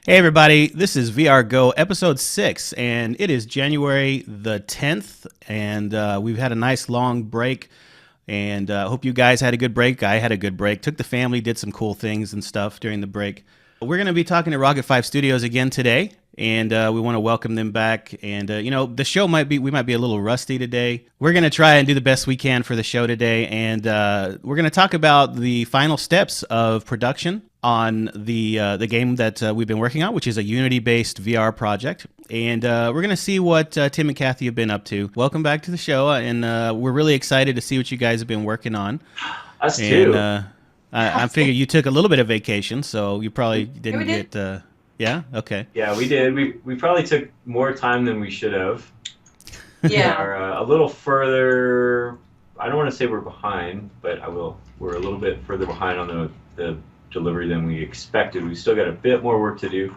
Hey everybody, this is VRGO episode 6, and it is January the 10th, and we've had a nice long break, and hope you guys had a good break. I had a good break, took the family, did some cool things and stuff during the break. We're going to be talking to Rocket 5 Studios again today, and we want to welcome them back. And the show we might be a little rusty today. We're going to try and do the best we can for the show today, and we're going to talk about the final steps of production on the game that we've been working on, which is a Unity-based VR project. And we're going to see what Tim and Kathy have been up to. Welcome back to the show, and we're really excited to see what you guys have been working on. Us too. I figure you took a little bit of vacation, so you probably didn't get... yeah? Okay. Yeah, we did. We probably took more time than we should have. Yeah. We're a little further... I don't want to say we're behind, but we're a little bit further behind on the delivery than we expected. We still got a bit more work to do.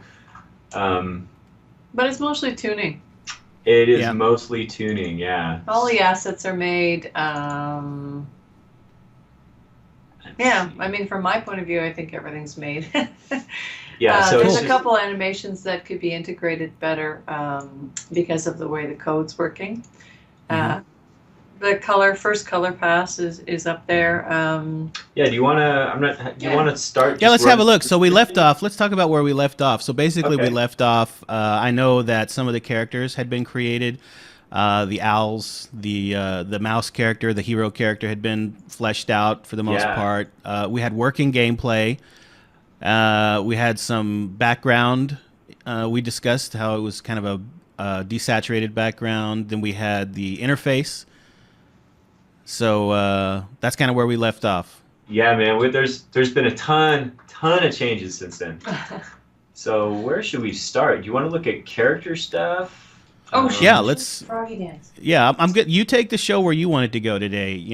But it's mostly tuning. It is mostly tuning, yeah. All the assets are made. Yeah, I mean, from my point of view, I think everything's made. Yeah, so there's a couple animations that could be integrated better because of the way the code's working. The first color pass is up there. Yeah, do you want to start? Yeah, let's have a look. So we left off. Let's talk about where we left off. So basically, we left off. I know that some of the characters had been created. The owls, the mouse character, the hero character had been fleshed out for the most part. We had working gameplay. We had some background. We discussed how it was kind of a desaturated background. Then we had the interface. So that's kind of where we left off. Yeah, man. There's been a ton of changes since then. So where should we start? Do you want to look at character stuff? Oh, yeah. Let's. Froggy dance. Yeah, I'm good. You take the show where you wanted to go today.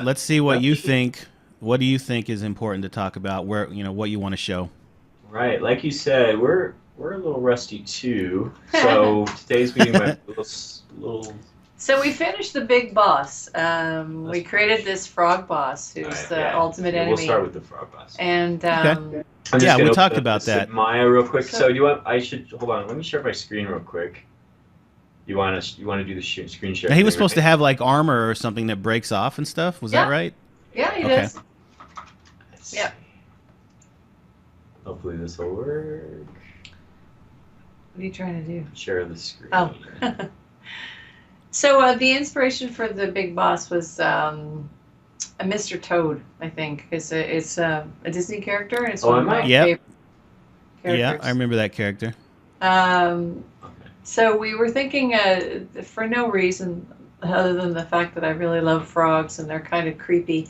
Let's see what you think. What do you think is important to talk about? Where what you want to show? Right, like you said, we're a little rusty too. So today's meeting went a little. So we finished the big boss. We created this frog boss, who's the ultimate enemy. We'll start with the frog boss. And we talked about that. Maya, real quick. So you want? I should hold on. Let me share my screen real quick. You want to do the screen share? Now, he was supposed to have like armor or something that breaks off and stuff. Was that right? Yeah, he does. Yeah. Hopefully this will work. What are you trying to do? Share the screen. Oh. So the inspiration for the big boss was a Mr. Toad, I think. It's a Disney character, and it's one of my favorite characters. Yeah, I remember that character. So we were thinking, for no reason other than the fact that I really love frogs and they're kind of creepy,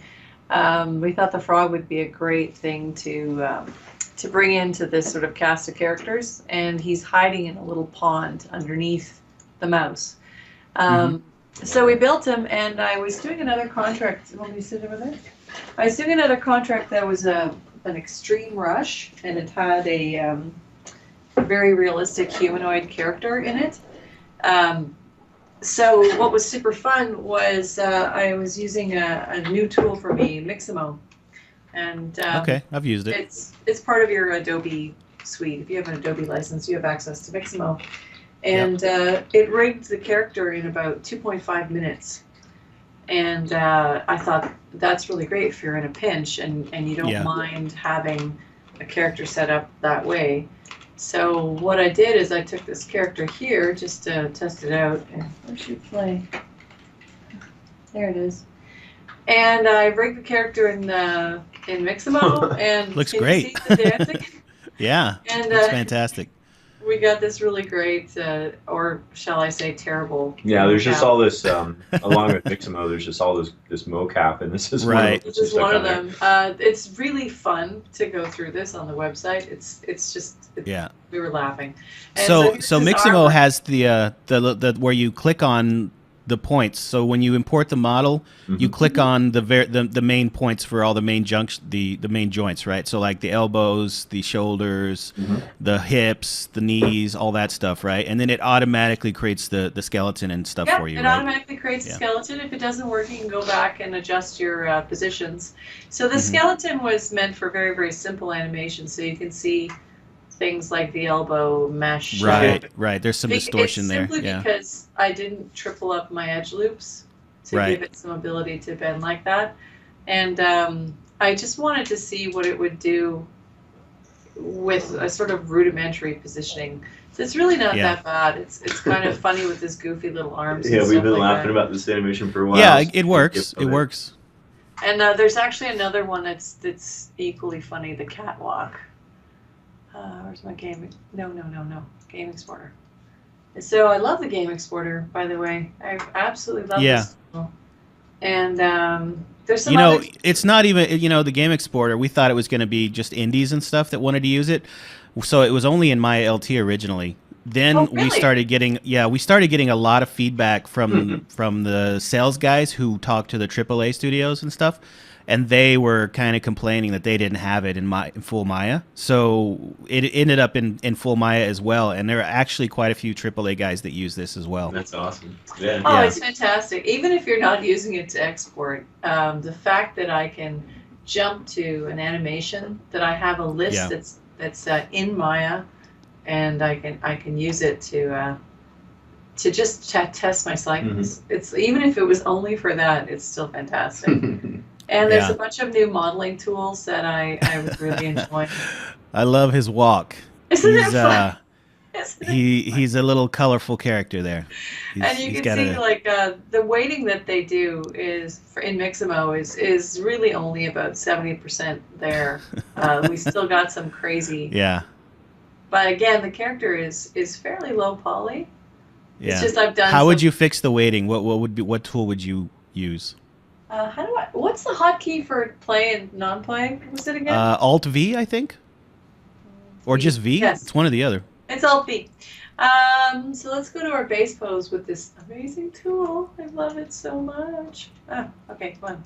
we thought the frog would be a great thing to bring into this sort of cast of characters. And he's hiding in a little pond underneath the mouse. So we built him, and I was doing another contract. Want me to sit over there? I was doing another contract that was an extreme rush, and it had a very realistic humanoid character in it. So what was super fun was I was using a new tool for me, Mixamo. And okay, I've used it. It's part of your Adobe suite. If you have an Adobe license, you have access to Mixamo. And it rigged the character in about 2.5 minutes. And I thought that's really great if you're in a pinch and you don't mind having a character set up that way. So what I did is I took this character here just to test it out. And where should it play? There it is. And I rigged the character in Mixamo, and looks can great. You see the dancing? Yeah, and that's fantastic. We got this really great, or shall I say, terrible. Yeah, there's just all this along with Mixamo. There's just all this mocap, and this is right. This is one of them. It's really fun to go through this on the website. We were laughing. And so Mixamo has the where you click on the points. So when you import the model, you click on the main points for all the main the main joints, right? So like the elbows, the shoulders, the hips, the knees, all that stuff, right? And then it automatically creates the skeleton and stuff for you, it automatically creates a skeleton. If it doesn't work, you can go back and adjust your positions. So the skeleton was meant for very, very simple animation. So you can see things like the elbow mesh. Right, right. There's some It's distortion there. simply Yeah, because I didn't triple up my edge loops to Right. give it some ability to bend like that. And I just wanted to see what it would do with a sort of rudimentary positioning. So it's really not Yeah. that bad. It's kind of funny with his goofy little arms. Yeah, and we've stuff been like laughing that. about this animation for a while. yeah. so It works. we It get works. And there's actually another one that's equally funny, the catwalk. Where's my game? No. Game Exporter. So I love the Game Exporter, by the way. I absolutely love Yeah. this tool. And there's some You know, other... it's not even, the Game Exporter, we thought it was going to be just indies and stuff that wanted to use it. So it was only in Maya LT originally. Then Oh, really? we started getting a lot of feedback from the sales guys who talk to the AAA studios and stuff, and they were kind of complaining that they didn't have it in full Maya. So it ended up in full Maya as well, and there are actually quite a few AAA guys that use this as well. That's awesome. Yeah. Oh, Yeah. it's fantastic. Even if you're not using it to export, the fact that I can jump to an animation, that I have a list Yeah. that's in Maya, and I can use it to just test my cycles. It's even if it was only for that, it's still fantastic. And there's Yeah. a bunch of new modeling tools that I was really enjoying. I love his walk. Isn't it He's fun? Isn't it he's a little colorful character there. And you he's can got see a- like the weighting that they do is in Mixamo is really only about 70% there. We still got some crazy, yeah, but again, the character is fairly low poly. yeah. It's just I've done. How would some- you fix the weighting? What tool would you use? What's the hotkey for play and non-play? Was it again? Alt V, I think, or just V. Yes. It's one or the other. It's Alt B. So let's go to our base pose with this amazing tool. I love it so much. Oh, okay, come on.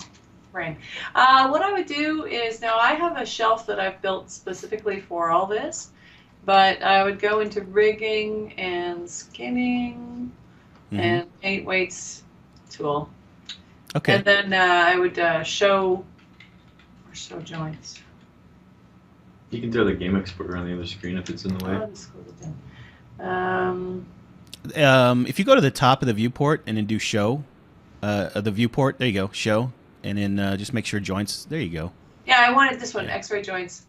Rain. What I would do is, now I have a shelf that I've built specifically for all this, but I would go into rigging and skinning and paint weights tool. Okay. And then I would show joints. You can throw the Game Exporter on the other screen if it's in the way. I'll just close it down. If you go to the top of the viewport and then do show, the viewport, there you go, show, and then just make sure joints. There you go. Yeah, I wanted this one, Yeah. X-ray joints.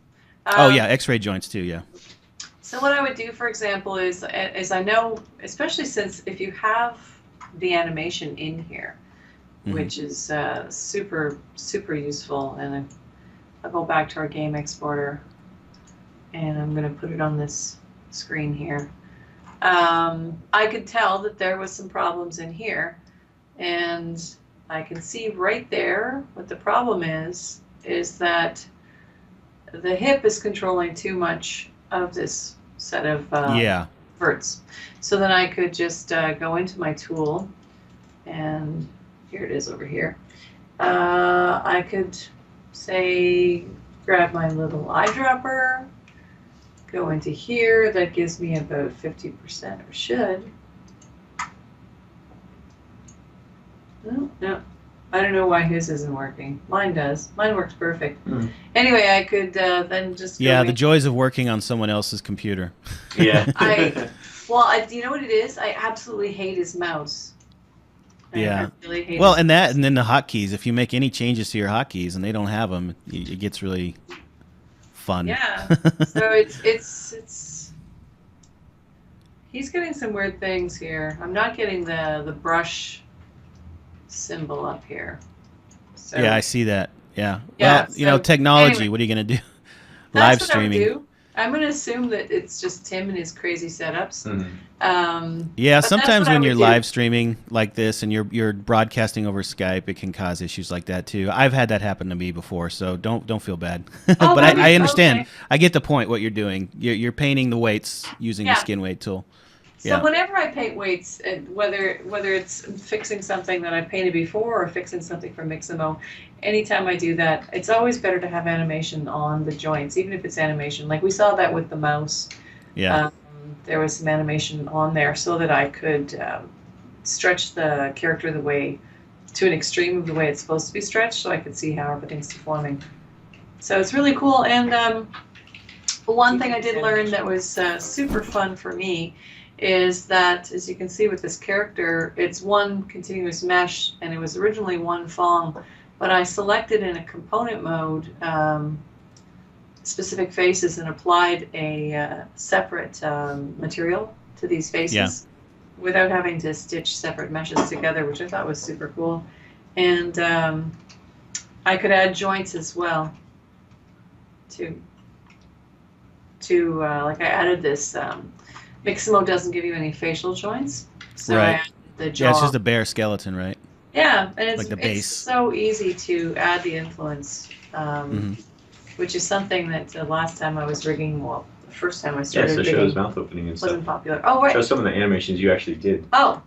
Oh yeah, X-ray joints too. Yeah. So what I would do, for example, is I know, especially since if you have the animation in here, which is super useful, and I'll go back to our Game Exporter, and I'm going to put it on this screen here. I could tell that there was some problems in here, and I can see right there what the problem is that the hip is controlling too much of this set of Yeah. verts. So then I could just go into my tool, and here it is over here. I could say grab my little eyedropper, go into here. That gives me about 50%, or should. No. I don't know why his isn't working. Mine does. Mine works perfect. Anyway, I could then just go Yeah, in. the joys of working on someone else's computer. Yeah. Do you know what it is? I absolutely hate his mouse. Yeah. I really hate Well, his and then the hotkeys. If you make any changes to your hotkeys and they don't have them, it gets really fun. Yeah. So it's he's getting some weird things here. I'm not getting the brush symbol up here. So Yeah, I see that. Yeah. Yeah, Well, so technology. anyway, What are you gonna do? that's Live what I would streaming. do. I'm gonna assume that it's just Tim and his crazy setups. Yeah, But that's sometimes what I when would you're do. live streaming like this and you're broadcasting over Skype, it can cause issues like that too. I've had that happen to me before, so don't feel bad. Oh, But that'd I be understand. okay. I get the point. What you're doing, you're painting the weights using the Yeah. skin weight tool. So Yeah. whenever I paint weights, whether it's fixing something that I painted before or fixing something from Mixamo, anytime I do that, it's always better to have animation on the joints, even if it's animation. Like we saw that with the mouse. Yeah. There was some animation on there so that I could stretch the character to an extreme of the way it's supposed to be stretched, so I could see how everything's performing. So it's really cool. And One thing I did learn that was super fun for me is that, as you can see with this character, it's one continuous mesh, and it was originally one Phong, but I selected in a component mode specific faces and applied a separate material to these faces without having to stitch separate meshes together, which I thought was super cool. And I could add joints as well to like I added this. Mixamo doesn't give you any facial joints, so I added the jaw. Yeah, it's just a bare skeleton, right? Yeah, and it's like the base. It's so easy to add the influence, which is something that the last time I was rigging, well, the first time I started so rigging, show his mouth opening and wasn't stuff. popular. Oh, right. Show some of the animations you actually did. Oh,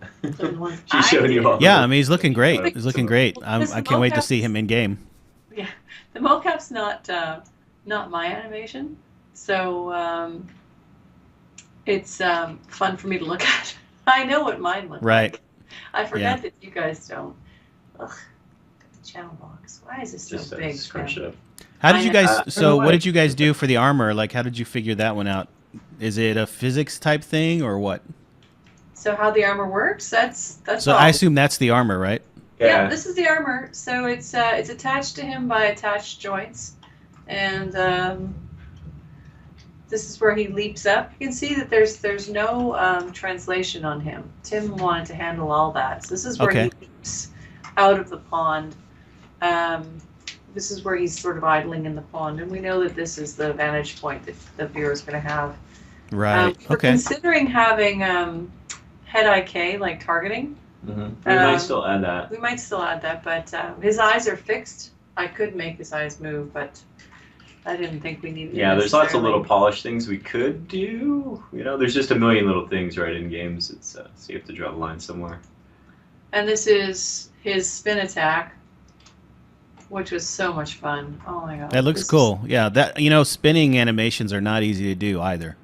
She's showing you all. Yeah, I mean, he's looking great. He's looking great. Because I the can't wait to mocap's- see him in game. Yeah, the mocap's not my animation, so it's fun for me to look at. I know what mine looks like. I forget that you guys don't. Ugh, the channel box. Why is this Just so big? scrunch it up. How did you guys? So, what why. did you guys do for the armor? Like, how did you figure that one out? Is it a physics type thing or what? So how the armor works? That's So all. I assume that's the armor, right? Yeah, this is the armor. So it's attached to him by attached joints, and this is where he leaps up. You can see that there's no translation on him. Tim wanted to handle all that. So this is where he leaps out of the pond. This is where he's sort of idling in the pond, and we know that this is the vantage point that the viewer is going to have. Right. We're Okay. considering having head IK, like targeting. We might still add that. We might still add that, but his eyes are fixed. I could make his eyes move, but I didn't think we needed. Yeah, there's lots of little polish things we could do. You know, there's just a million little things, right, in games. It's so you have to draw the line somewhere. And this is his spin attack, which was so much fun. Oh my god. That looks cool. Yeah, that spinning animations are not easy to do either.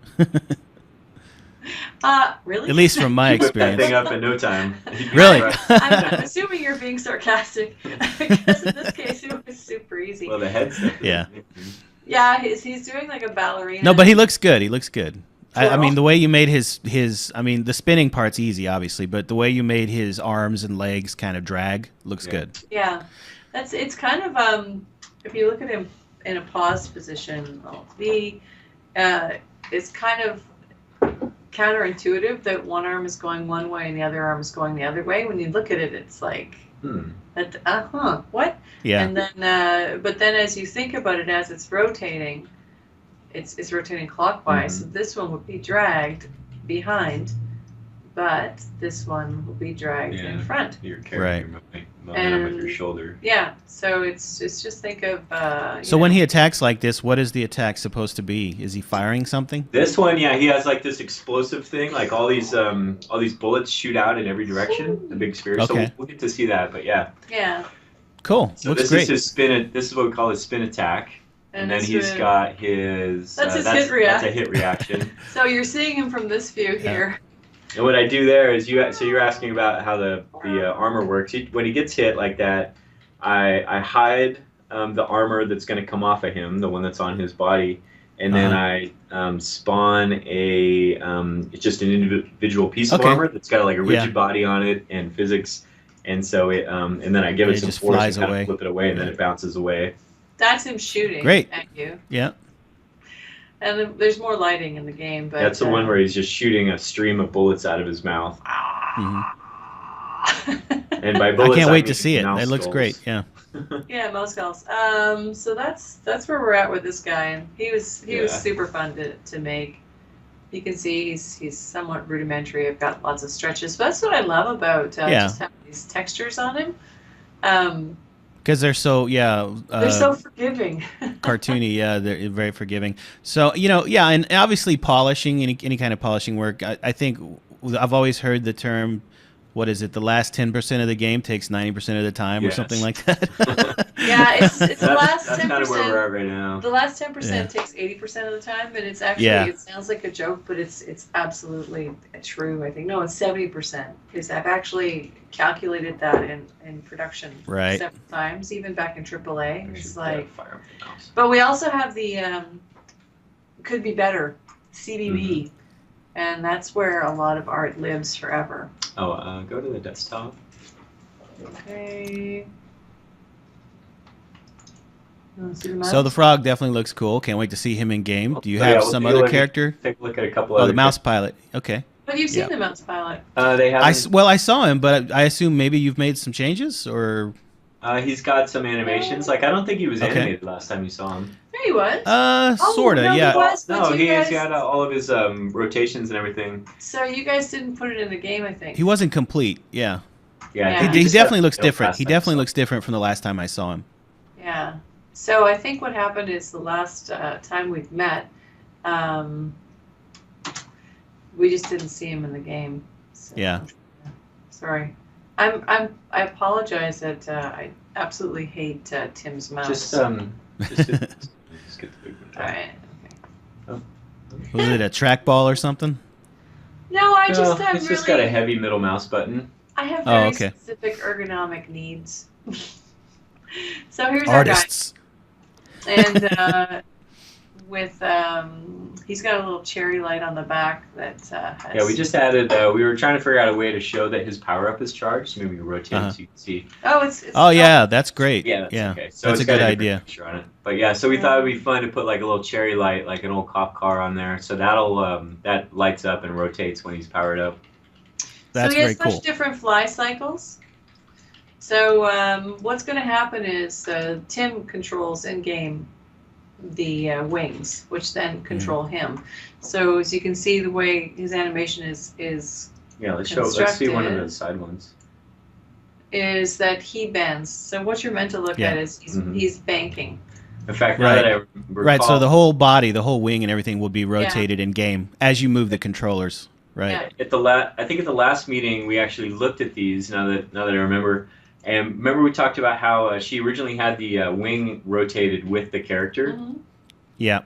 Really? At least from my Whip that experience. thing up in no time. Really? I'm assuming you're being sarcastic, because in this case it was super easy. Well, the head stuff. Yeah. Yeah, he's doing like a ballerina. No, but he looks good. He looks good. I mean, the way you made his I mean, the spinning part's easy, obviously, but the way you made his arms and legs kind of drag looks good. Yeah, it's kind of if you look at him in a paused position, it's kind of counterintuitive that one arm is going one way and the other arm is going the other way. When you look at it, it's like, what? Yeah. And then, but then as you think about it, as it's rotating, it's rotating clockwise. So this one would be dragged behind, but this one will be dragged in front. Your character moving with your shoulder. Yeah, so it's just think of. So when he attacks like this, what is the attack supposed to be? Is he firing something? This one, he has like this explosive thing, like all these bullets shoot out in every direction. The big sphere. Okay. So we'll get to see that, but yeah. Yeah. Cool. So looks this great. is his spin. This is what we call his spin attack. And then he's got his. That's his hit reaction. That's a hit reaction. So you're seeing him from this view here. And what I do there is so you're asking about how the armor works. When he gets hit like that, I hide the armor that's going to come off of him, the one that's on his body, and then I spawn it's just an individual piece of armor that's got like a rigid body on it and physics, and so it and then I give it some force and kind of flip it away, and then it bounces away. That's him shooting at you. Yeah. And there's more lighting in the game, but that's the one where he's just shooting a stream of bullets out of his mouth. And by bullets, I can't wait to see it. It looks great. Yeah. Yeah, mouse skulls. So that's where we're at with this guy, and he was super fun to make. You can see he's somewhat rudimentary. I've got lots of stretches, but that's what I love about just having these textures on him. Because they're so they're so forgiving. Cartoony, they're very forgiving. So and obviously polishing any kind of polishing work. I think I've always heard the term, what is it? The last 10% of the game takes 90% of the time, or something like that. Yeah, it's the last 10%. That's kind of where we're at right now. The last 10% takes 80% of the time, and it's actually it sounds like a joke, but it's absolutely true. I think it's 70%, because I've actually calculated that in production several times, even back in AAA. It's like, but we also have the could be better. CBB. And that's where a lot of art lives forever. Oh, go to the desktop. Okay. You want to see the mouse? So the frog definitely looks cool. Can't wait to see him in game. Do you So, have yeah, we'll some take a other look at- character? Take a look at a couple Oh, other the mouse pilot. Okay. But you've seen Yeah. the mouse pilot. They have. Well, I saw him, but I assume maybe you've made some changes, or He's got some animations. Like, I don't think he was Okay. animated last time you saw him. There he was. sorta, no, he yeah. was, but No, you he's guys- got all of his rotations and everything. So you guys didn't put it in the game, I think. He wasn't complete. Yeah, Yeah. he just definitely got looks killed different. last He time I definitely saw looks different from the last time I saw him. Yeah. So I think what happened is the last time we've met, we just didn't see him in the game. So, Yeah. Sorry. I apologize that I absolutely hate Tim's mouse. Just just get the big one. All right. Was it a trackball or something? No, I just No, have it's really. just got a heavy middle mouse button. I have Oh, very okay. specific ergonomic needs. So here's our guy. Artists. And with he's got a little cherry light on the back that has. Yeah, we just added. We were trying to figure out a way to show that his power up is charged. Maybe we can rotate it so you can see. Oh, it's Oh yeah, that's great. Yeah, that's okay. So That's it's a got good different idea. picture on it. But yeah, so we thought it'd be fun to put like a little cherry light, like an old cop car, on there. So that'll that lights up and rotates when he's powered up. That's so he very has such cool. different fly cycles. So what's going to happen is Tim controls in game the wings, which then control him. So as you can see, the way his animation is Yeah, let's see one of the Constructed. side ones. is that he bends. So what you're meant to look Yeah. at is Mhm. he's banking. In fact, now Right. that I recall, Right, so the whole body, the whole wing and everything will be rotated in game as you move the controllers, right? Yeah. I think at the last meeting we actually looked at these. Now that I remember, and remember we talked about how she originally had the wing rotated with the character, Mhm. Yeah.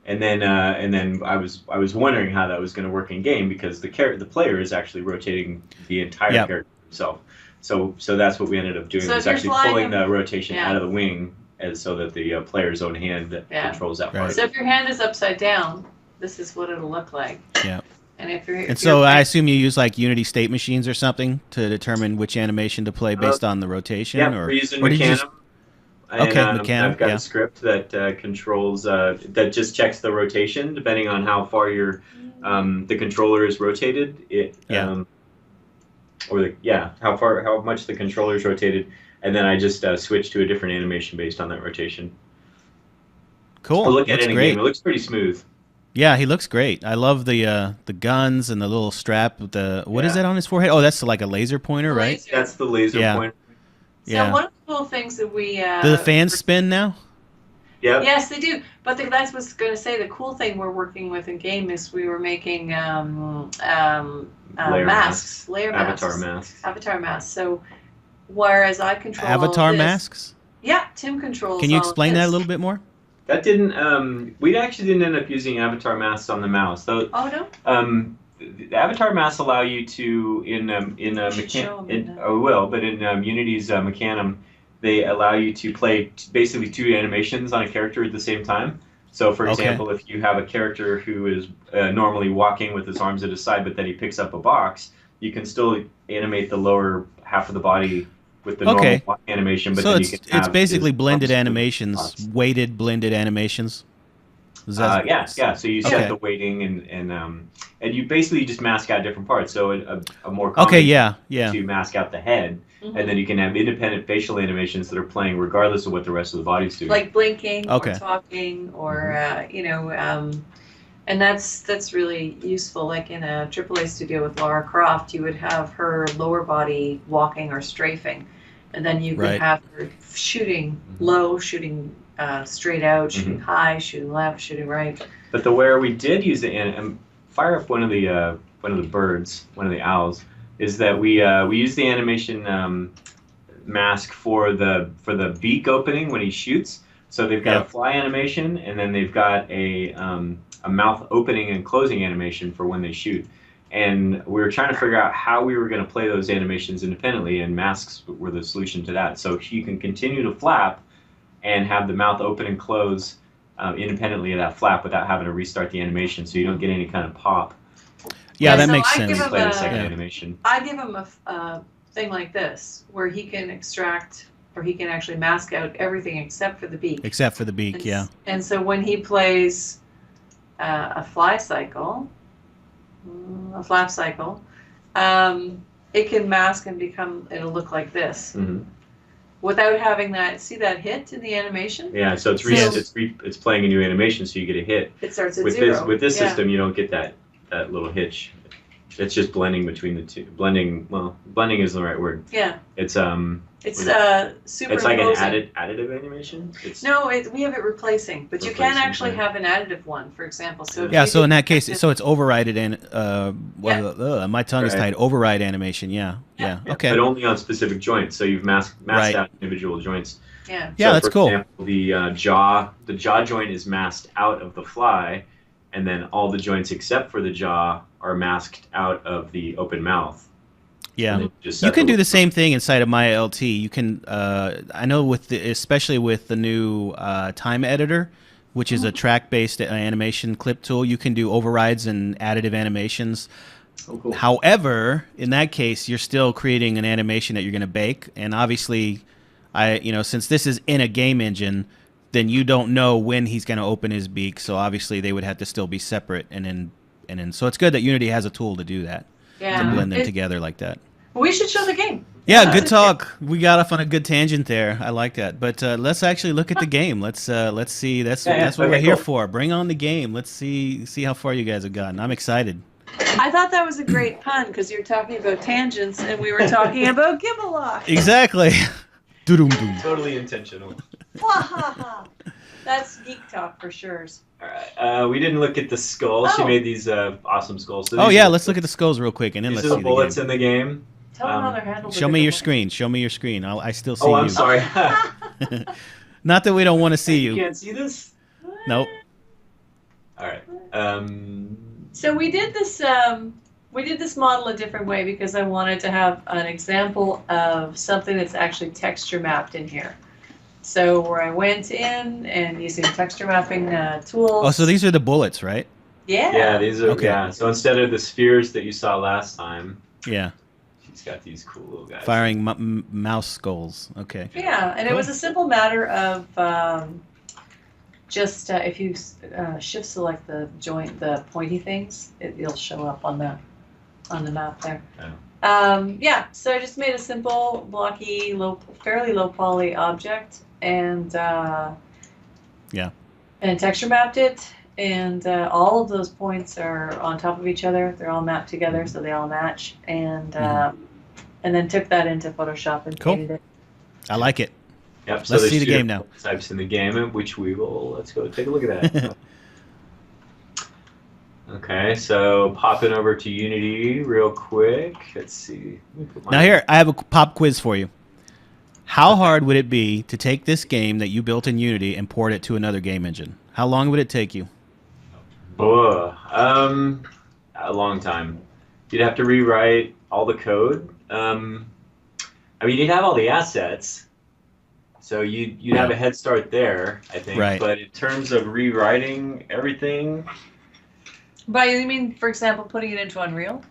and then I was wondering how that was going to work in game because the player is actually rotating the entire Yep. character himself. So that's what we ended up doing So was if you're actually flying pulling him- the rotation Yeah. out of the wing, as so that the player's own hand Yeah. controls that Right. part. So if your hand is upside down, this is what it'll look like. Yeah. And if you're And so I assume you use like Unity state machines or something to determine which animation to play based on the rotation, Yeah, or we're using or did you Mechanum. just- Okay, Mechanum, I've got yeah. a script that controls that just checks the rotation depending on how far your the controller is rotated. Yeah. How much the controller is rotated, and then I just switch to a different animation based on that rotation. Cool. But look at Looks it in great. game; it looks pretty smooth. Yeah, he looks great. I love the guns and the little strap with the what is Yeah. that on his forehead? Oh, that's like a laser pointer, right? Laser. That's the laser Yeah. pointer. So Yeah. one of the cool things that we Do the fans spin now? Yep. Yes, they do. But that's what's going to say. The cool thing we're working with in game is we were making Layer masks, layer Avatar masks, masks. avatar masks. So whereas I control all of Avatar this- masks? Yeah, Tim controls. Can you all of explain that a this. little bit more? That didn't. We actually didn't end up using avatar masks on the mouse. Though Oh no. the avatar masks allow you to in should show 'em in I will, but in Unity's Mechanum, they allow you to play basically two animations on a character at the same time. So, for Okay. example, if you have a character who is normally walking with his arms at his side, but then he picks up a box, you can still animate the lower half of the body with the Okay. normal animation. But So then it's you can have basically his blended arms animations, box. weighted blended animations. Is that- Yeah. So you Okay. set the weighting and you basically just mask out different parts. So a more Okay, common yeah. to mask out the head, Mhm. and then you can have independent facial animations that are playing regardless of what the rest of the body's doing. Like blinking Okay. or talking or and that's really useful. Like in a AAA studio with Lara Croft, you would have her lower body walking or strafing, and then you could Right. have her shooting low, shooting straight out, shooting high, shooting left, shooting right. But where we did use it and fire up one of the birds, one of the owls, is that we use the animation mask for the beak opening when he shoots. So they've got Yeah. a fly animation, and then they've got a mouth opening and closing animation for when they shoot. And we were trying to figure out how we were going to play those animations independently, and masks were the solution to that. So you can continue to flap and have the mouth open and close independently of that flap without having to restart the animation, so you don't get any kind of pop. Yeah, that so makes I sense. give him Play the second Yeah. animation. I give him a thing like this, where he can extract, or he can actually mask out everything except for the beak. Except for the beak, And, yeah. and so when he plays a fly cycle, a flap cycle, it can mask and it'll look like this. Mm-hmm. Without having that, see that hit in the animation? Yeah, so it's it's playing a new animation, so you get a hit. It starts at With zero. this system, you don't get that little hitch. It's just blending between the two. Blending isn't the right word. Yeah. It's superimposing. It's like an additive animation. No, we have it replacing, but you can Replacing, actually yeah. have an additive one, for example. So Yeah, so in that case, so it's overrided and my tongue is Right. tied. Override animation, yeah. Okay. But only on specific joints. So you've masked Right. out individual joints. Yeah. Yeah, So that's for cool. Example, the jaw joint is masked out of the fly, and then all the joints except for the jaw are masked out of the open mouth. Yeah. And then just You set can do the same thing inside of my LT. You can, I know especially with the new time editor, which is a track-based animation clip tool, you can do overrides and additive animations. Oh, cool. However, in that case, you're still creating an animation that you're going to bake, and obviously, since this is in a game engine, then you don't know when he's going to open his beak. So obviously, they would have to still be separate, and then so it's good that Unity has a tool to do that, Yeah. to blend them together like that. We should show the game. Yeah, good talk. We got off on a good tangent there. I like that. But let's actually look at the game. Let's see. That's what we're here for. Bring on the game. Let's see how far you guys have gotten. I'm excited. I thought that was a great pun because you're talking about tangents and we were talking about Gibbelock. Exactly. Doo-dum-dum. Totally intentional. That's geek talk for sure. All right. We didn't look at the skull. She Oh. made these awesome skulls. So Oh these yeah, are- let's look at the skulls real quick, and then These let's are see the the bullets game. in the game. Tell them how they're handled. Show me your screen. Show me your screen. I still see Oh, you. I'm sorry. Not that we don't want to see You you. can't see this? Nope. All right. So we did this. We did this model a different way because I wanted to have an example of something that's actually texture mapped in here. So where I went in and using texture mapping tools. Oh, so these are the bullets, right? Yeah. These are Okay. yeah. So instead of the spheres that you saw last time, Yeah. she's got these cool little guys. Firing mouse skulls. Okay. Yeah, and it Cool. was a simple matter of just if you shift select the joint, the pointy things, it'll show up on the map there. Oh. So I just made a simple, blocky, fairly low poly object, and and texture mapped it, and all of those points are on top of each other. They're all mapped together, so they all match, and then took that into Photoshop and Cool. painted it. I like it. Yep. So Let's there's see the two game now. types in the game, which let's go take a look at that. Okay, so popping over to Unity real quick. Let's see. Let me put Now here, I have a pop quiz for you. How hard would it be to take this game that you built in Unity and port it to another game engine? How long would it take you? A long time. You'd have to rewrite all the code. You'd have all the assets, so you'd have a head start there, I think. Right. But in terms of rewriting everything, But you mean, for example, putting it into Unreal?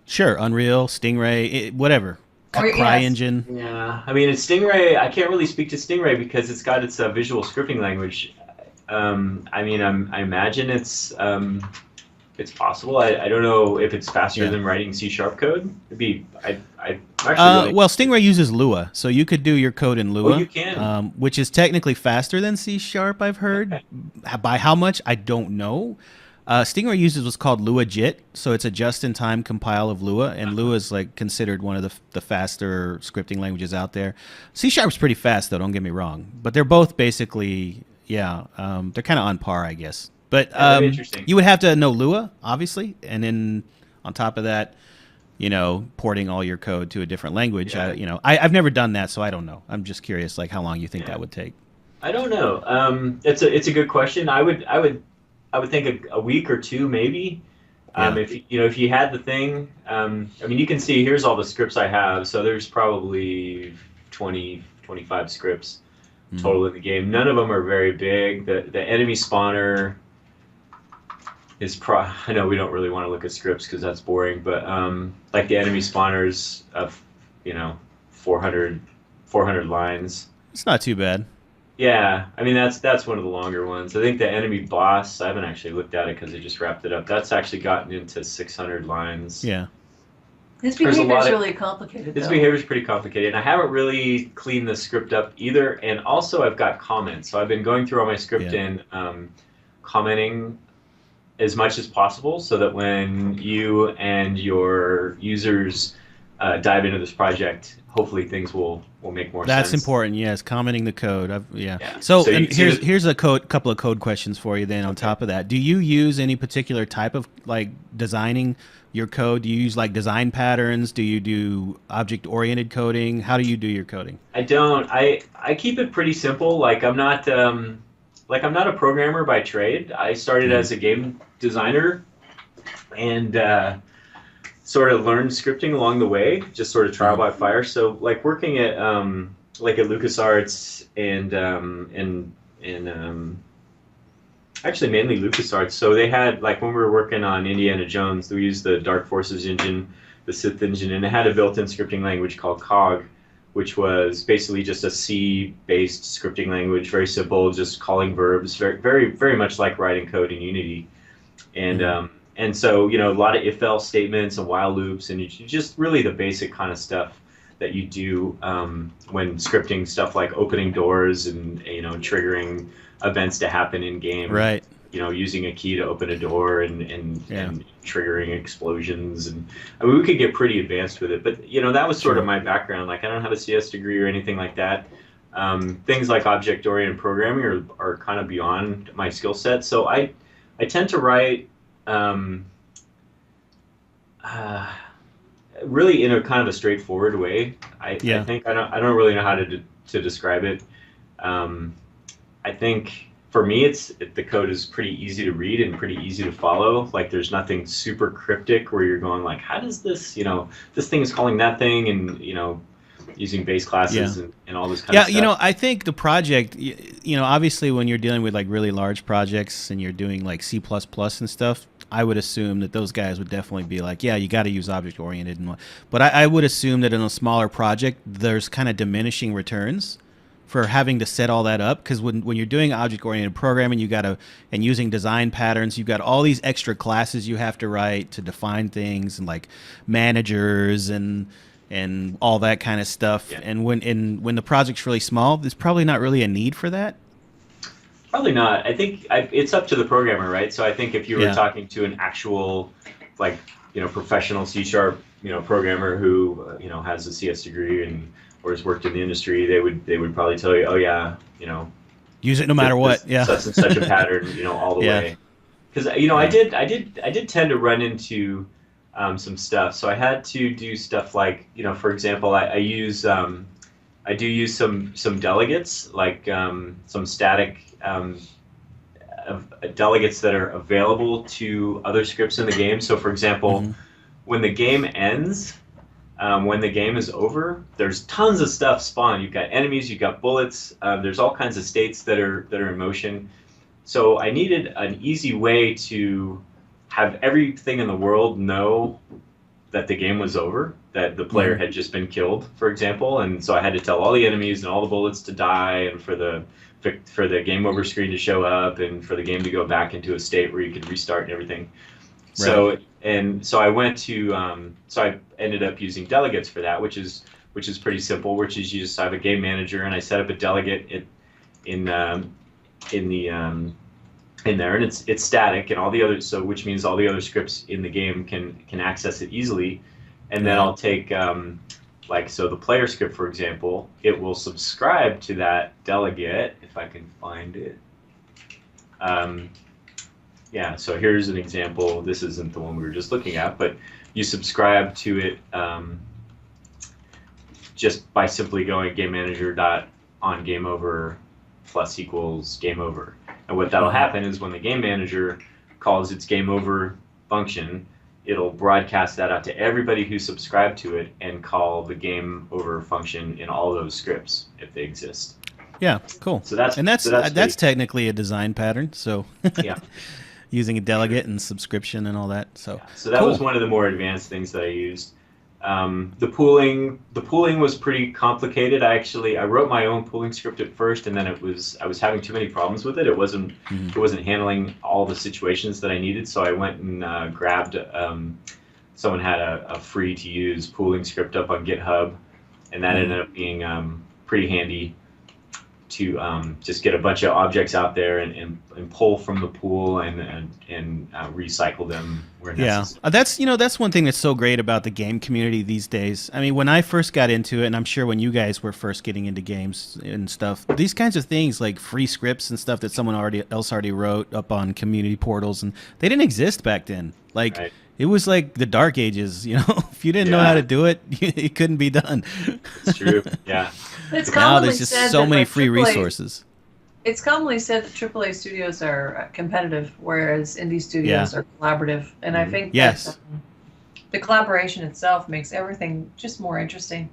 Sure, Unreal, Stingray, whatever. Or, CryEngine. yeah. It's Stingray. I can't really speak to Stingray because it's got its visual scripting language. I imagine it's possible. I don't know if it's faster than writing C# code. It'd be. I'm actually. Well, Stingray uses Lua, so you could do your code in Lua. Oh, you can. Which is technically faster than C#, I've heard. Okay. By how much, I don't know. Stingray uses what's called Lua JIT, so it's a just-in-time compile of Lua, and Lua is considered one of the faster scripting languages out there. C# is pretty fast, though. Don't get me wrong, but they're both basically, they're kind of on par, I guess. But that'd be interesting. you would have to know Lua, obviously, and then on top of that, porting all your code to a different language. Yeah. I've never done that, so I don't know. I'm just curious, how long you think that would take. I don't know. It's a good question. I would think a week or two maybe. Yeah. If you had the thing, you can see here's all the scripts I have. So there's probably 20, 25 scripts. total in the game. None of them are very big. The enemy spawner is I know we don't really want to look at scripts because that's boring, but like the enemy spawners of 400 lines. It's not too bad. Yeah, I mean that's one of the longer ones. I think the enemy boss, I haven't actually looked at it because I just wrapped it up. That's actually gotten into 600 lines. Yeah. His behavior is really complicated. His behavior is pretty complicated, and I haven't really cleaned the script up either. And also, I've got comments, so I've been going through all my script and commenting as much as possible, so that when you and your users dive into this project, hopefully things will make more sense. That's important. Yes, commenting the code. So here's a couple of code questions for you. Then on top of that, do you use any particular type of like designing your code? Do you use like design patterns? Do you do object-oriented coding? How do you do your coding? I don't. I keep it pretty simple. Like I'm not a programmer by trade. I started as a game designer and sort of learned scripting along the way, just sort of trial by fire. So like working at like at LucasArts and actually mainly LucasArts. So they had, like when we were working on Indiana Jones, we used the Dark Forces engine, the Sith engine, and it had a built-in scripting language called COG, which was basically just a C-based scripting language, very simple, just calling verbs, very, very, very much like writing code in Unity. And so, a lot of if-else statements and while loops, and just really the basic kind of stuff that you do when scripting stuff like opening doors and, triggering events to happen in game. Right. Using a key to open a door and triggering explosions. And I mean, we could get pretty advanced with it, but that was sort of my background. Like I don't have a CS degree or anything like that. Things like object-oriented programming are kind of beyond my skill set. So I tend to write really in a kind of a straightforward way. I think I don't really know how to describe it. I think for me, the code is pretty easy to read and pretty easy to follow. Like there's nothing super cryptic where you're going like, how does this, this thing is calling that thing, and using base classes and all this kind of stuff. Yeah, I think the project, obviously when you're dealing with like really large projects and you're doing like C++ and stuff, I would assume that those guys would definitely be like, yeah, you got to use object oriented. But I would assume that in a smaller project, there's kind of diminishing returns for having to set all that up, because when you're doing object-oriented programming, and using design patterns, you've got all these extra classes you have to write to define things, and like managers and all that kind of stuff. Yeah. And when the project's really small, there's probably not really a need for that. Probably not. I think it's up to the programmer, right? So I think if you were talking to an actual, like, professional C# programmer who has a CS degree or has worked in the industry, they would probably tell you, oh yeah, use it no matter what. Yeah, such and such a pattern, all the way. Because I did tend to run into some stuff. So I had to do stuff like, for example, I do use some delegates, like some static delegates that are available to other scripts in the game. So for example, when the game ends, when the game is over, there's tons of stuff spawned. You've got enemies, you've got bullets, there's all kinds of states that are in motion. So I needed an easy way to have everything in the world know that the game was over, that the player had just been killed, for example. And so I had to tell all the enemies and all the bullets to die, and for the game over screen to show up, and for the game to go back into a state where you could restart and everything. Right. So I went to so I ended up using delegates for that, which is pretty simple. Which is you just have a game manager, and I set up a delegate in there, and it's static, and all the other, so which means all the other scripts in the game can access it easily. And then I'll take so the player script, for example, it will subscribe to that delegate if I can find it. So here's an example. This isn't the one we were just looking at, but you subscribe to it just by simply going game manager dot on game over plus equals game over. And what that'll happen is when the game manager calls its game over function, it'll broadcast that out to everybody who subscribed to it and call the game over function in all those scripts if they exist. Yeah, cool. So that's that's sweet. technically a design pattern. So Yeah. using a delegate and subscription and all that. So Yeah, so that was cool. one of the more advanced things that I used. The pooling was pretty complicated. I wrote my own pooling script at first, and then I was having too many problems with it. Hmm. It wasn't handling all the situations that I needed. So I went and grabbed. Someone had a free to use pooling script up on GitHub, and that ended up being pretty handy to just get a bunch of objects out there and pull from the pool and recycle them where Yeah, necessary. that's one thing that's so great about the game community these days. I mean, when I first got into it, and I'm sure when you guys were first getting into games and stuff, these kinds of things like free scripts and stuff that someone already wrote up on community portals, and they didn't exist back then. Like Right. it was like the dark ages. If you didn't know how Yeah. to do it, it couldn't be done. It's true. Yeah. It's Now commonly there's just said so that, many like, free AAA resources. It's commonly said that AAA studios are competitive, whereas indie studios Yeah. are collaborative. And I think that Yes. the collaboration itself makes everything just more interesting.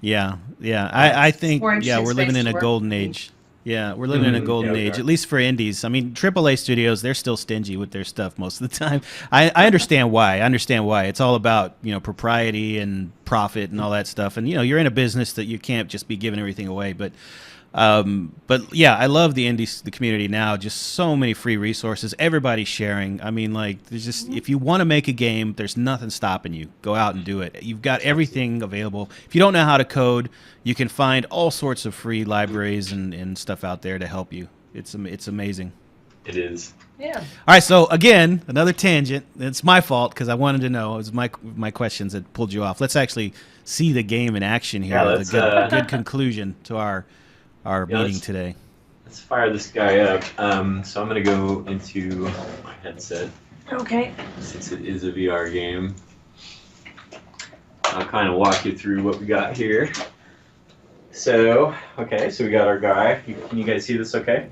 Yeah, yeah. I It's think more we're interesting living space in to a work. golden age. Yeah, we're living in a golden Yeah, we age, are. at least for indies. I mean, AAA studios, they're still stingy with their stuff most of the time. I understand why. I understand why. It's all about, propriety and profit and all that stuff. And, you're in a business that you can't just be giving everything away. But yeah, I love the community now. Just so many free resources. Everybody's sharing. I mean, like, there's just, if you want to make a game, there's nothing stopping you. Go out and do it. You've got everything available. If you don't know how to code, you can find all sorts of free libraries and stuff out there to help you. It's amazing. It is. Yeah. All right, so again, another tangent. It's my fault because I wanted to know. It was my questions that pulled you off. Let's actually see the game in action here. Yeah, With let's a good conclusion to our meeting let's- today. Let's fire this guy up. So I'm gonna go into my headset Okay. since it is a VR game. I'll kind of walk you through what we got here. So we got our guy. Can you guys see this? Okay.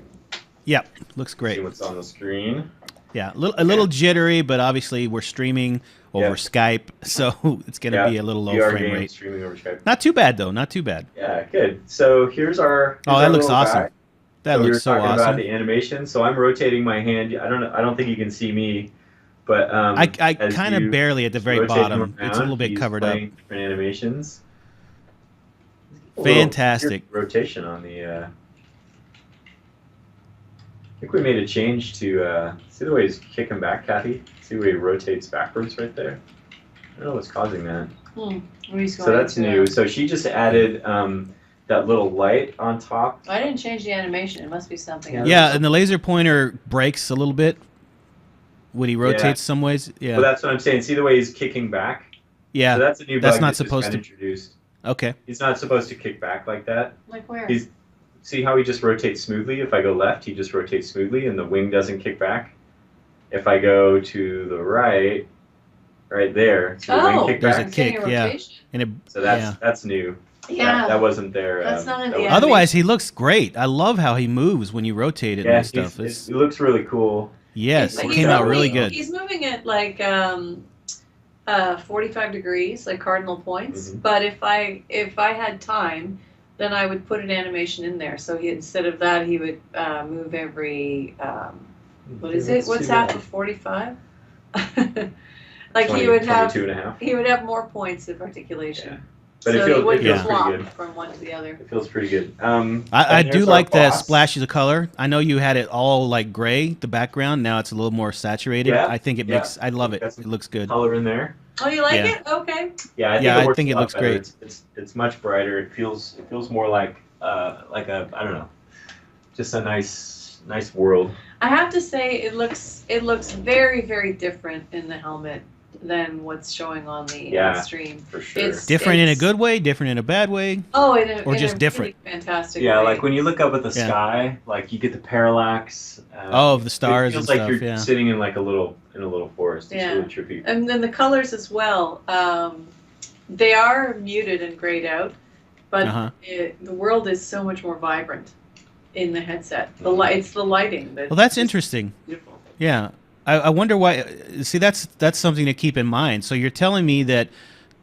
Yep, looks See great. what's on the screen. Yeah, a little jittery, but obviously we're streaming over Yep. Skype, so it's going to Yeah, be a little low VR frame game rate. streaming over Skype. Not too bad though. Not too bad. Yeah, good. So here's our. Oh, here's that our looks little awesome. guy. That we were looks so talking about awesome. the animation. So I'm rotating my hand. I don't think you can see me, but I as kind of you barely at the very rotate him bottom. It's a around, little bit he's covered up. playing different animations. A little Fantastic. weird rotation on the. I think we made a change to see the way he's kicking back, Kathy. See the way he rotates backwards right there. I don't know what's causing that. So that's new. So she just added that little light on top. I didn't change the animation. It must be something else. Yeah, and the laser pointer breaks a little bit when he rotates some ways. Yeah. Well, that's what I'm saying. See the way he's kicking back? Yeah. So that's a new That's bug not that just supposed got to- introduced. Okay. He's not supposed to kick back like that. Like where? He's See how he just rotates smoothly? If I go left, he just rotates smoothly and the wing doesn't kick back. If I go to the right there, so the wing kick There's a back. I'm getting kick, yeah. rotation. And it, So that's yeah. that's new. Yeah. That wasn't there. That's not in that the was- Otherwise, he looks great. I love how he moves when you rotate it Yeah, and stuff. it looks really cool. Yes, But it he's came out moving- really good. He's moving at like 45 degrees, like cardinal points. Mhm. But if I had time, then I would put an animation in there. So instead of that, he would move every what is it? Let's What's see half that. of 45? Like 20, he would have 22 and a half. he would have more points of articulation. Yeah. But so it he feels wouldn't feels flop pretty good. from one to the other. It feels pretty good. I and do here's our like the boss. splashes of color. I know you had it all like gray, the background. Now it's a little more saturated. Yeah, I think it yeah. makes. I love it. Got some It looks good. color in there. Oh, you like Yeah. it? Okay. Yeah, I think Yeah, it I works think a it lot looks better. great. It's much brighter. It feels more like a I don't know, just a nice world. I have to say it looks very, very different in the helmet than what's showing on the Yeah. stream. For sure. It's- Different in a good way, different in a bad way. Oh, Or in just a different. really fantastic Yeah, way. like when you look up at the Yeah. sky, like you get the parallax. Oh, of the stars it feels and like stuff. you're Yeah. sitting in like a little forest. It's Yeah. really trippy. And then the colors as well. They are muted and grayed out, but Uh-huh. the world is so much more vibrant in the headset. It's the lighting. Well, that's interesting. Beautiful. Yeah. I wonder why. See, that's something to keep in mind. So you're telling me that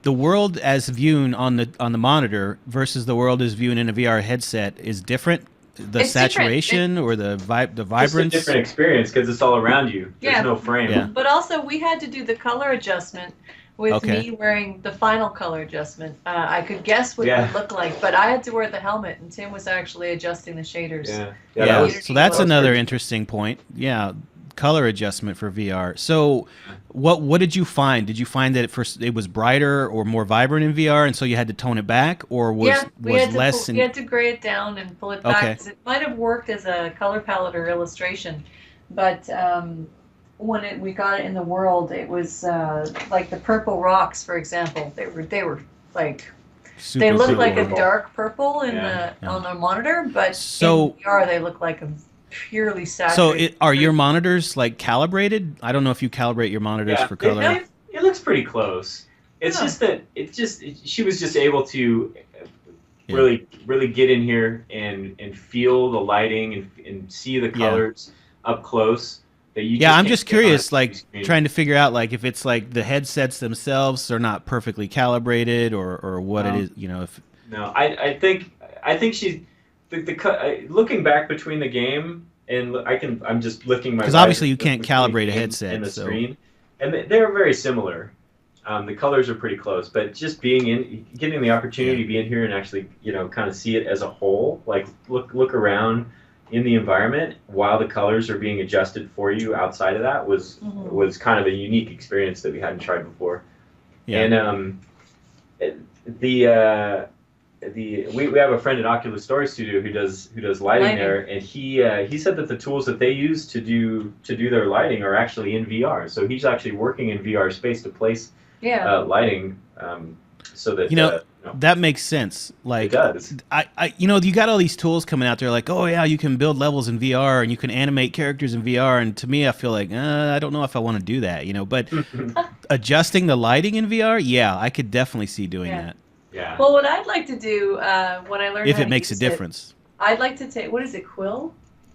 the world as viewed on the monitor versus the world as viewed in a VR headset is different. The It's different. saturation or the Just a vibrance. different experience because it's all around you. There's Yeah. no frame. Yeah. But also, we had to do the color adjustment with Okay. me wearing the final color adjustment. I could guess what it Yeah. would look like, but I had to wear the helmet, and Tim was actually adjusting the shaders. Yeah. Yeah, that was- so that's that was another pretty- interesting point. Yeah, color adjustment for VR. So, what did you find? Did you find that it was brighter or more vibrant in VR, and so you had to tone it back, or was Yeah, we had to less? we had to gray it down and pull it back. Okay. 'Cause it might have worked as a color palette or illustration, but when we got it in the world, it was like the purple rocks, for example. They were like super they looked super like a purple. dark purple in Yeah. on the monitor, but So- in VR they look like a purely So, saturated. are your monitors like calibrated? I don't know if you calibrate your monitors for color. It looks pretty close. It's Yeah. just that she was just able to Yeah. really get in here and feel the lighting and see the Yeah. colors up close. That you Yeah, I'm can't just get on a curious, TV like screen. trying to figure out like if it's like the headsets themselves are not perfectly calibrated or what it No. is. You know, if No, I think she's looking back between the game and I'm just lifting my because visor obviously you can't between calibrate a the game headset. and the So screen, and they're very similar. The colors are pretty close, but just getting the opportunity to be in here and actually, kind of see it as a whole, like look around in the environment while the colors are being adjusted for you outside of that was kind of a unique experience that we hadn't tried before. yeah, And we have a friend at Oculus Story Studio who does lighting there, and he said that the tools that they use to do their lighting are actually in VR. So he's actually working in VR space to place lighting, so that that makes sense. it Like does. you got all these tools coming out there like, oh yeah, you can build levels in VR and you can animate characters in VR. And to me, I feel like, I don't know if I want to do that, but adjusting the lighting in VR, yeah, I could definitely see doing that. Yeah. Well, what I'd like to do when I learn If how it to makes a use difference. I'd like to take, what is it, Quill?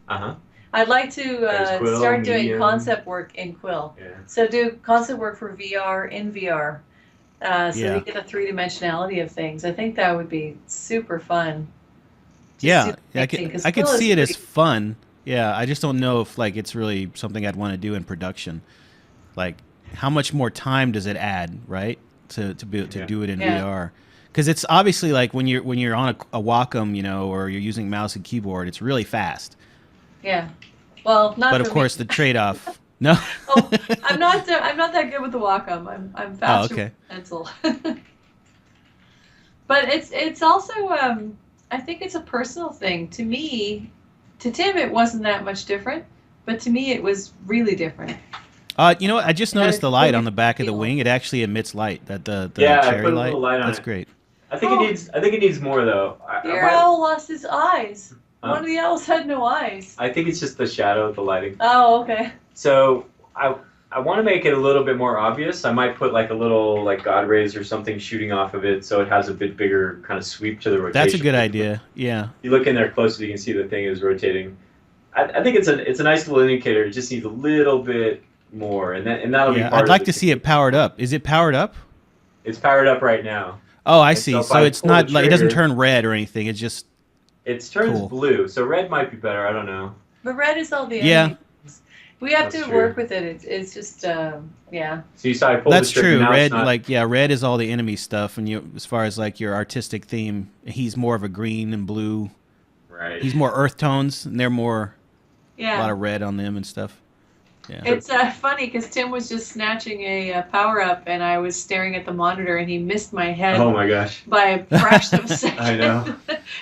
Uh-huh. I'd like to There's Quill, start doing Medium. concept work in Quill. Yeah. So do concept work for VR in VR. So Yeah. you get the three-dimensionality of things. I think that would be super fun. Yeah, super I mixing, could 'cause I could Quill is see it as pretty- fun. Yeah, I just don't know if like it's really something I'd want to do in production. Like, how much more time does it add, right, to do it in Yeah. VR? Because it's obviously like when you're on a Wacom, or you're using mouse and keyboard, it's really fast. Yeah. Well, not But for of course, me. the trade-off. No. Oh, I'm not that good with the Wacom. I'm faster okay. with the pencil. But it's also I think it's a personal thing. To me, to Tim it wasn't that much different, but to me it was really different. You know what? I just noticed the light on the back of the feel. wing. It actually emits light. That the Yeah, I cherry put a light. little light on That's it. great. I think it needs more though. Your owl lost his eyes. Huh? One of the owls had no eyes. I think it's just the shadow of the lighting. Oh, okay. So I want to make it a little bit more obvious. I might put like a little like God rays or something shooting off of it, so it has a bit bigger kind of sweep to the rotation. That's a good idea. Yeah. You look in there closely, you can see the thing is rotating. I think it's a nice little indicator. It just needs a little bit more, and that'll be. Yeah. Part I'd like of to see it powered up. Is it powered up? It's powered up right now. Oh, I And see. so if So I it's pull the not like it doesn't trigger- turn red or anything. It's just It turns Cool. blue, so red might be better. I don't know. But red is all the Yeah. enemy things. We have That's to true. work with it. It's just yeah. So you saw I pulled that's the trigger. true. Now Red, it's not, red is all the enemy stuff, and as far as like your artistic theme, he's more of a green and blue. right. He's more earth tones, and they're more a lot Yeah. of red on them and stuff. Yeah. It's funny because Tim was just snatching a power up, and I was staring at the monitor, and he missed my head Oh my gosh. by a fraction of a second. I know.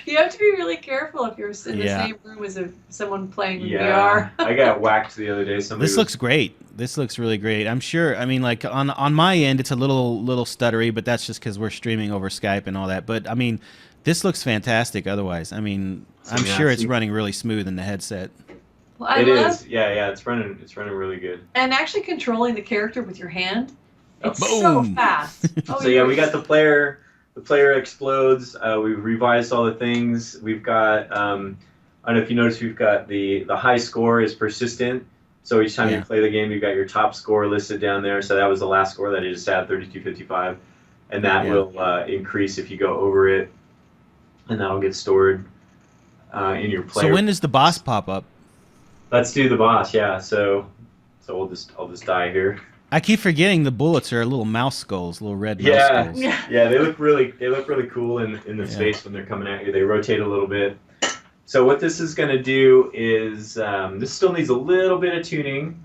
You have to be really careful if you're in the Yeah. same room as someone playing Yeah. VR. I got whacked the other day. Somebody This looks great. This looks really great. I'm sure. I mean, like on my end, it's a little stuttery, but that's just because we're streaming over Skype and all that. But I mean, this looks fantastic. Otherwise, I mean, I'm Yeah, sure it's see- running really smooth in the headset. Well, I It love is. Yeah. It's running really good. and actually controlling the character with your hand. It's Boom. so fast. Oh, So yeah, we got the player. The player explodes. We've revised all the things. We've got. I don't know if you noticed. We've got the high score is persistent. So each time Yeah. you play the game, you've got your top score listed down there. So that was the last score that I just had, 3255. and that Yeah. will increase if you go over it, and that'll get stored in your player. So when does the boss pop up? Let's do the boss. Yeah. So I'll just die here. I keep forgetting the bullets are little mouse skulls, little red mouse Yeah, skulls. yeah, they look really cool in the Yeah. space when they're coming at you. They rotate a little bit. So what this is going to do is this still needs a little bit of tuning.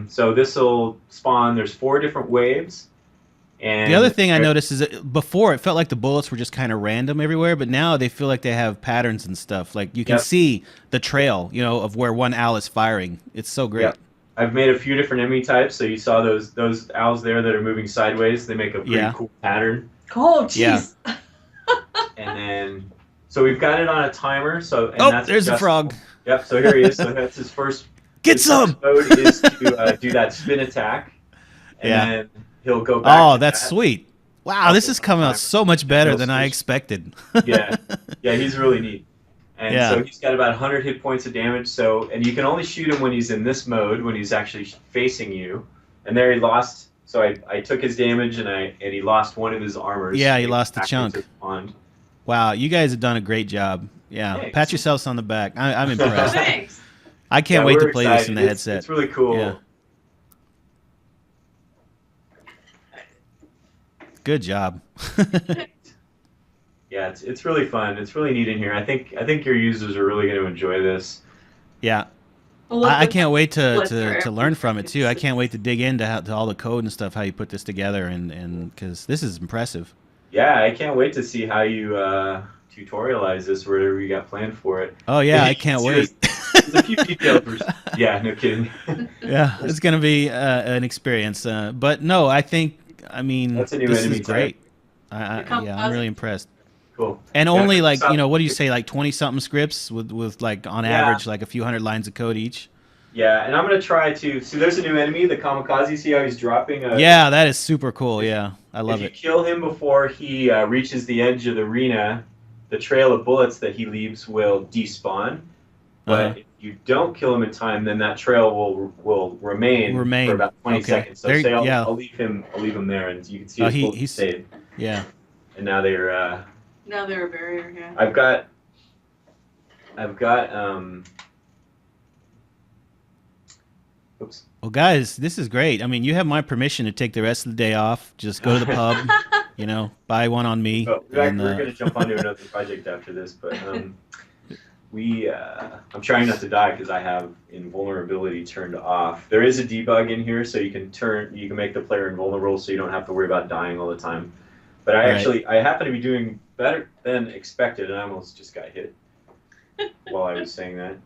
So this will spawn. There's 4 different waves. And The other thing I noticed is that before it felt like the bullets were just kind of random everywhere, but now they feel like they have patterns and stuff. Like you can Yep. see the trail, you know, of where one owl is firing. It's so great. Yep. I've made a few different enemy types. So you saw those owls there that are moving sideways. They make a pretty Yeah. cool pattern. Oh, jeez. And then so we've got it on a timer. So and Oh, that's there's the adjustable. frog. Yep. So here he is. So that's his first. Get his some. first mode is to do that spin attack, and Yeah. then he'll go back. Oh, to that's that. sweet. Wow, this is coming out so much better than I expected. Yeah, yeah, he's really neat. And Yeah. so he's got about 100 hit points of damage. So, and you can only shoot him when he's in this mode, when he's actually facing you. And there he lost. So I took his damage, and he lost one of his armors. Yeah, he lost a back chunk. into the pond. Wow, you guys have done a great job. Yeah, Thanks. pat yourselves on the back. I'm impressed. Thanks. I can't Yeah, wait we're to play this in excited. the headset. It's really cool. Yeah. Good job. Yeah, it's really fun. It's really neat in here. I think your users are really going to enjoy this. Yeah, Well, look, I can't wait let's to try learn it. from it too. I can't wait to dig into to all the code and stuff, how you put this together, and because this is impressive. Yeah, I can't wait to see how you tutorialize this, whatever you got planned for it. Oh yeah, I can't wait. There's a few details. Yeah, no kidding. Yeah, it's gonna be an experience. But no, I mean, That's a new this enemy is great. Become Yeah, I'm really positive. impressed. Cool. And Yeah, only like, so- you know, what do you say, like 20 something scripts with like on Yeah. average like a few hundred lines of code each. Yeah, and I'm gonna try to. So there's a new enemy, the kamikaze. See how he's dropping? Yeah, that is super cool. Yeah, I love If you it. kill him before he reaches the edge of the arena, the trail of bullets that he leaves will despawn. But Uh-huh. if you don't kill him in time, then that trail will remain for about 20 Okay. seconds. So There- say yeah. I'll leave him there, and you can see Oh, his he- bullets he's- stayed. Yeah. And now they're. Now they're a barrier, yeah. I've got. Oops. Well, guys, this is great. I mean, you have my permission to take the rest of the day off. Just go to the pub, you know, buy one on me. Oh, and, we're going to jump onto another project after this, but I'm trying not to die because I have invulnerability turned off. There is a debug in here, so you can make the player invulnerable, so you don't have to worry about dying all the time. But I happen to be doing better than expected, and I almost just got hit while I was saying that.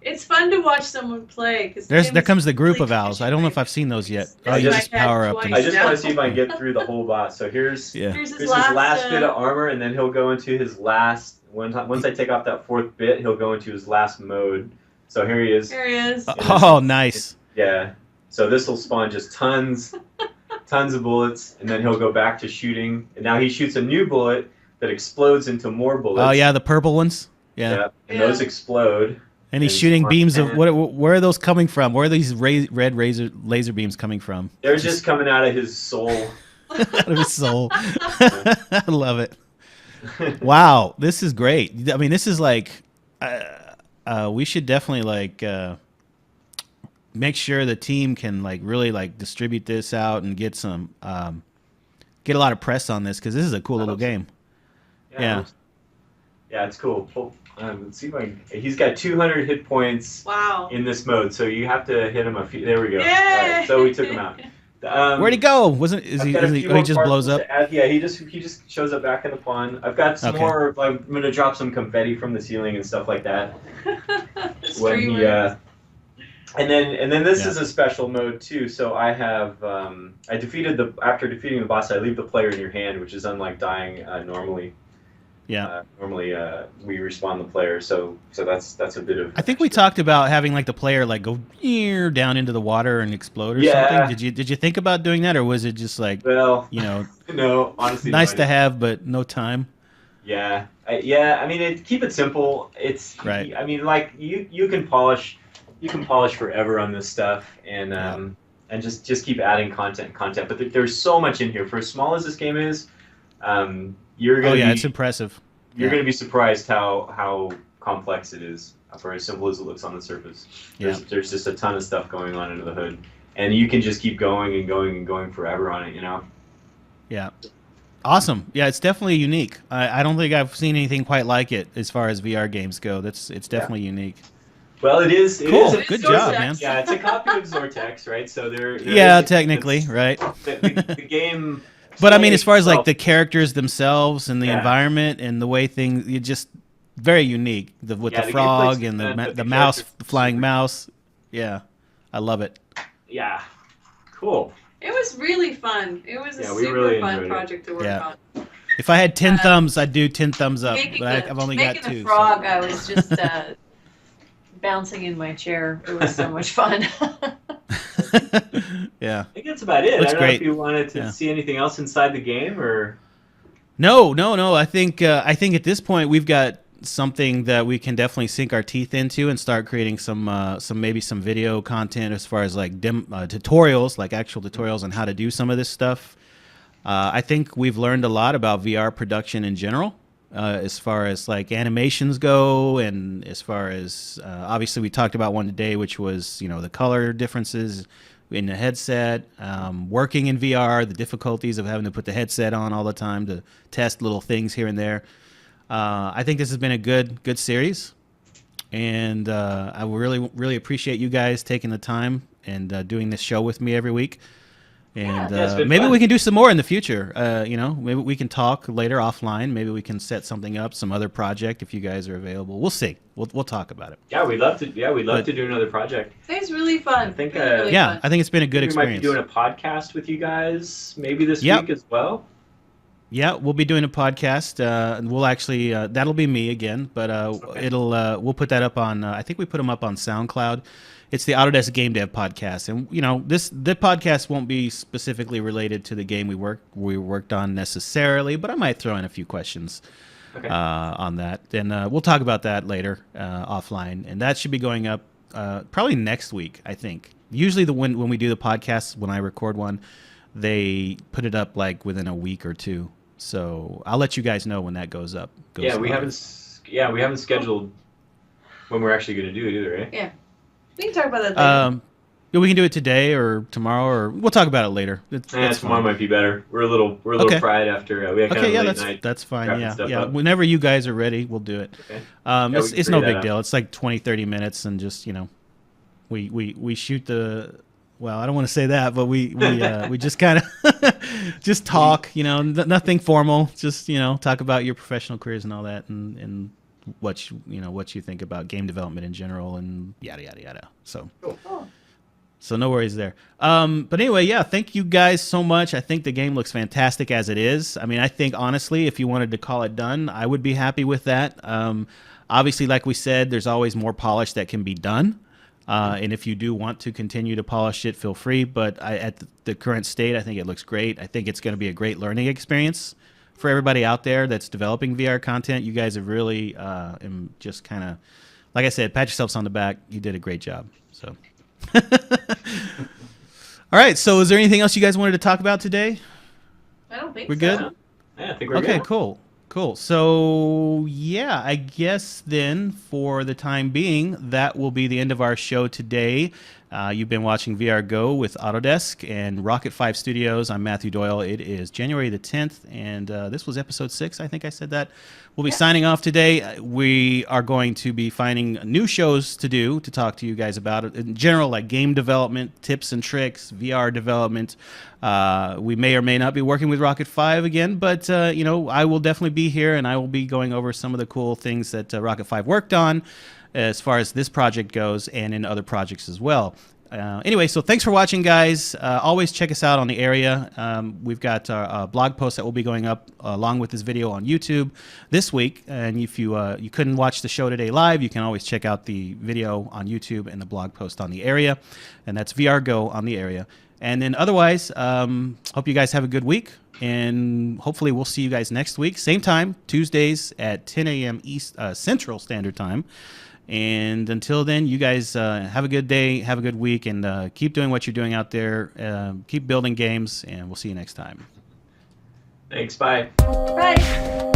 It's fun to watch someone play. Cause there comes the group really of owls. I don't know if I've seen those yet. Oh, I you just just power up. had And, I just now. want to see if I can get through the whole boss. So here's yeah. Here's his last bit of armor, and then he'll go into his last. Once I take off that 4th bit, he'll go into his last mode. So here he is. There he is. Oh, nice. Yeah. So this will spawn just tons of bullets, and then he'll go back to shooting. And now he shoots a new bullet that explodes into more bullets. Oh, yeah, the purple ones. Yeah. Yep, and Yeah. those explode. And he's And shooting smart beams of cannon. where are those coming from? Where are these red laser beams coming from? They're just coming out of his soul. Out of his soul. I love it. Wow, this is great. I mean, this is like we should definitely like make sure the team can like really like distribute this out and get some get a lot of press on this because this is a cool little game. Yeah. Yeah, it's cool. Let's see if he's got 200 hit points Wow. in this mode, so you have to hit him a few. There we go. Yay! All right, so we took him out. Where'd he go? Wasn't is I've he? got a Is he few oh, he more just blows particles up? to add. Yeah, he just shows up back in the pond. I've got some Okay. more. I'm gonna drop some confetti from the ceiling and stuff like that. The When he streamer. and then this Yeah. is a special mode too. So I have after defeating the boss, I leave the player in your hand, which is unlike dying normally. Yeah. Normally we respawn the player, so that's a bit of. I think we talked about having like the player like go down into the water and explode or Yeah. something. Did you think about doing that, or was it just like Well, you know no, honestly, nice no, to have but no time? Yeah, I mean, keep it simple. It's Right. I mean, like you can polish forever on this stuff, and just keep adding content. But there's so much in here. For as small as this game is, You're Oh gonna yeah, it's be impressive. you're Yeah, gonna be surprised how complex it is for as simple as it looks on the surface. yeah, There's just a ton of stuff going on under the hood, and you can just keep going and going and going forever on it. You know. yeah. Awesome. Yeah, it's definitely unique. I don't think I've seen anything quite like it as far as VR games go. It's Yeah. definitely unique. Well, it is. It is. Cool. It is Good job, Zortex. man. Yeah, it's a copy of Zortex, right? So there Yeah, is. technically, right. The game. But I mean, as far as like itself, the characters themselves and the yeah, environment and the way things, you just very unique. With yeah, the the gameplay's frog and good, but the the mouse, characters the are flying super. mouse. Yeah, I love it. Yeah, cool. It was really fun. It was a Yeah, we super really fun enjoyed it. project to work Yeah. on. If I had 10 Uh, thumbs, I'd do 10 thumbs up. Making But I've only got making the 2. frog, I was just bouncing in my chair. It was so much fun. Yeah. I think that's about it. Looks I don't know great. if you wanted to Yeah. see anything else inside the game, or No. I think at this point we've got something that we can definitely sink our teeth into and start creating some maybe some video content as far as like tutorials, like actual tutorials on how to do some of this stuff. I think we've learned a lot about VR production in general, as far as like animations go, and as far as obviously we talked about one today, which was the color differences in the headset, working in VR, the difficulties of having to put the headset on all the time to test little things here and there. I think this has been a good series, and I really appreciate you guys taking the time and doing this show with me every week. And Yeah, it's been maybe fun. we can do some more in the future. Maybe we can talk later offline. Maybe we can set something up, some other project if you guys are available. We'll see. We'll talk about it. yeah, we'd love to. Yeah, we'd love But- to do another project. It was really fun. I think, really, really Yeah, fun. I think it's been a good We might be experience. doing a podcast with you guys maybe this Yep. week as well. Yeah, we'll be doing a podcast. And we'll actually that'll be me again, but Okay. we'll put that up on. I think we put them up on SoundCloud. It's the Autodesk Game Dev Podcast, and the podcast won't be specifically related to the game we worked on necessarily, but I might throw in a few questions Okay. on that. And we'll talk about that later offline, and that should be going up probably next week, I think. Usually when we do the podcast, when I record one, they put it up like within a week or two. So I'll let you guys know when that goes up. yeah, we haven't scheduled when we're actually going to do it either, right? We can talk about that later. Yeah, we can do it today or tomorrow, or we'll talk about it later. That's Tomorrow fine. might be better. We're a little Okay. fried after we had kind Okay, of yeah, a late that's night. that's fine. wrapping Yeah, stuff yeah. up. Whenever you guys are ready, we'll do it. Okay. Yeah, we It's can no figure big that deal. It's like 20-30 minutes, and just we shoot the. Well, I don't want to say that, but we just kind of just talk. Nothing formal. Just talk about your professional careers and all that, and what you think about game development in general, and yada yada yada. So. Oh. So no worries there. But anyway, yeah, thank you guys so much. I think the game looks fantastic as it is. I mean, I think honestly, if you wanted to call it done, I would be happy with that. Obviously, like we said, there's always more polish that can be done. And if you do want to continue to polish it, feel free. But at the current state, I think it looks great. I think it's going to be a great learning experience for everybody out there that's developing VR content. You guys have really just kind of, like I said, pat yourselves on the back. You did a great job. So. All right. So, is there anything else you guys wanted to talk about today? I don't think We're so. good? Yeah, I think we're Okay. good. Cool. So, yeah, I guess then for the time being, that will be the end of our show today. You've been watching VRGO with Autodesk and Rocket 5 Studios. I'm Matthew Doyle. It is January the 10th, and this was episode 6. I think I said that. We'll be signing off today. We are going to be finding new shows to talk to you guys about it. In general, like game development, tips and tricks, VR development. We may or may not be working with Rocket 5 again, but, I will definitely be here, and I will be going over some of the cool things that Rocket 5 worked on as far as this project goes, and in other projects as well. Anyway, so thanks for watching, guys. Always check us out on the area. We've got a blog post that will be going up along with this video on YouTube this week. And if you couldn't watch the show today live, you can always check out the video on YouTube and the blog post on the area. And that's VRGO on the area. And then otherwise, hope you guys have a good week. And hopefully we'll see you guys next week. Same time, Tuesdays at 10 a.m. Central Standard Time. And until then, you guys have a good day, have a good week, and keep doing what you're doing out there. Keep building games, and we'll see you next time. Thanks. Bye. Bye.